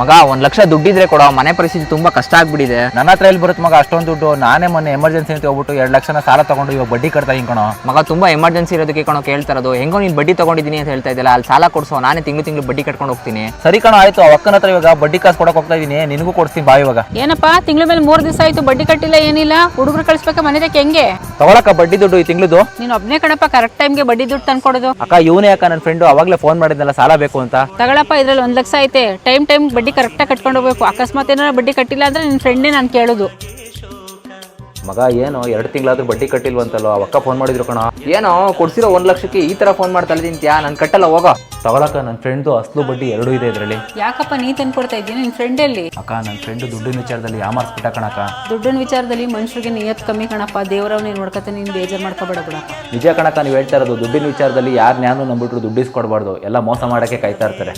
ಮಗ 1 ಲಕ್ಷ ದುಡ್ಡಿದ್ರೆ ಕೊಡೋ, ಮನೆ ಪರಿಸ್ಥಿತಿ ತುಂಬಾ ಕಷ್ಟ ಆಗ್ಬಿಟ್ಟಿದೆ. ನನ್ನ ಹತ್ರ ಎಲ್ಲಿ ಬರುತ್ತೆ ಮಗ ಅಷ್ಟೊಂದು ದುಡ್ಡು? ನಾನೇ ಮೊನ್ನೆ ಎಮರ್ಜೆನ್ಸಿ ಅಂತ ಹೋಗ್ಬಿಟ್ಟು 2 ಲಕ್ಷನ ಸಾಲ ತಗೊಂಡು ಇವಾಗ ಬಡ್ಡಿ ಕಟ್ತಾ ಕಣೋ. ಮಗ ತುಂಬಾ ಎಮರ್ಜೆನ್ಸಿ ಇರೋದಕ್ಕೆ ಕಣೋ ಕೇಳ್ತಾ ಇರೋದು. ಹೆಂಗೋ ನೀನು ಬಡ್ಡಿ ತಗೊಂಡಿದ್ದೀನಿ ಅಂತ ಹೇಳ್ತಾ ಇದ್ದಲ್ಲ, ಅಲ್ಲಿ ಸಾಲ ಕೊಡ್ಸೋ, ನಾನೇ ತಿಂಗಳು ಬಡ್ಡಿ ಕಟ್ಕೊಂಡು ಹೋಗ್ತೀನಿ. ಸರಿ ಕಣೋ, ಆಯ್ತು. ಆ ಅಕ್ಕನ ಹತ್ರ ಇವಾಗ ಬಡ್ಡಿ ಕಾಸು ಕೊಡಕ್ಕೆ ಹೋಗ್ತಾ ಇದೀನಿ, ನಿನಗೂ ಕೊಡ್ತೀನಿ ಬಾ ಇವಾಗ. ಏನಪ್ಪ ತಿಂಗಳ ಮೇಲೆ 3 ದಿವಸ ಆಯ್ತು ಬಡ್ಡಿ ಕಟ್ಟಿಲ್ಲ, ಏನಿಲ್ಲ. ಹುಡುಗರು ಕಳಿಸ್ಬೇಕ ಮನೆದಕ್ಕೆ ಹೆಂಗೆ ತಗೊಳಕ ಬಡ್ಡಿ ದುಡ್ಡು ಈ ತಿಂಗಳದು? ನೀನು ಒಬ್ನೇ ಕಣಪ್ಪ ಕರೆಕ್ಟ್ ಟೈಮ್ಗೆ ಬಡ್ಡಿ ದುಡ್ಡು ತಂದ್ಕೊಡೋದು. ಅಕ್ಕ ಇವನೇ ಅಕ್ಕ ನನ್ನ ಫ್ರೆಂಡು, ಅವಾಗಲೇ ಫೋನ್ ಮಾಡಿದ್ನಲ್ಲ ಸಾಲ ಬೇಕು ಅಂತ. ತಗೊಳಪ್ಪ, ಇದ್ರಲ್ಲಿ 1 ಲಕ್ಷ ಐತೆ. ಟೈಮ್ ಬಡ್ಡಿ ಕರೆಕ್ಟಾಗಿ ಕಟ್ಕೊಂಡು ಹೋಗ್ಬೇಕು. ಅಕಸ್ಮಾತ್ ಏನಾರ ಬಡ್ಡಿ ಕಟ್ಟಿಲ್ಲ ಅಂದ್ರೆ ನಿನ್ನ ಫ್ರೆಂಡೇ ನಾನು ಕೇಳೋದು. ಮಗ ಏನು 2 ತಿಂಗಳಾದ್ರೂ ಬಡ್ಡಿ ಕಟ್ಟಿಲ್ವಂತಲ್ಲೋ? ಆ ಅಕ್ಕ ಫೋನ್ ಮಾಡಿದ್ರು ಕಣ. ಏನೋ ಕೊಡ್ಸಿರೋ 1 ಲಕ್ಷಕ್ಕೆ ಈ ತರ ಫೋನ್ ಮಾಡ್ತಾ ಇದ್ದೀಂತ್ಯಾ? ನಾನು ಕಟ್ಟಲ್ಲ, ಹೋಗೋ. ತಗೊಳಕ ನನ್ನ ಫ್ರೆಂಡ್ದು ಅಸಲು ಬಡ್ಡಿ 2 ಇದೆ ಇದರಲ್ಲಿ. ಯಾಕಪ್ಪ ನೀ ತಂದ್ಕೊಡ್ತಾ ಇದ್ದೀನಿ? ನಿನ್ನ ಫ್ರೆಂಡ್ ಎಲ್ಲಿ? ಅಕ್ಕ ನನ್ನ ಫ್ರೆಂಡ್ ದುಡ್ಡಿನ ವಿಚಾರದಲ್ಲಿ ಯಾಮಾರಿಸ್ಬಿಟ್ಟ ಕಣಕ್ಕ. ದುಡ್ಡಿನ ವಿಚಾರದಲ್ಲಿ ಮನುಷ್ಯರಿಗೆ ನಿಯತ್ ಕಮ್ಮಿ ಕಣಪ್ಪ. ದೇವರವ್ನೇ ನೋಡ್ಕತ್ತೆ, ನೀನು ಬೇಜಾರು ಮಾಡ್ಕೋಬೇಡ ಬಿಡಪ್ಪ. ನಿಜ ಕಣಕ್ಕ, ನೀವು ಹೇಳ್ತಾ ಇರೋದು. ದುಡ್ಡಿನ ವಿಚಾರದಲ್ಲಿ ಯಾರು ನ್ಯಾನು ನಂಬಿಟ್ರು ದುಡ್ಡಿಸ್ಕೊಡ್ಬಾರ್ದು, ಎಲ್ಲ ಮೋಸ ಮಾಡೋಕ್ಕೆ ಕಾಯ್ತಾ ಇರ್ತಾರೆ.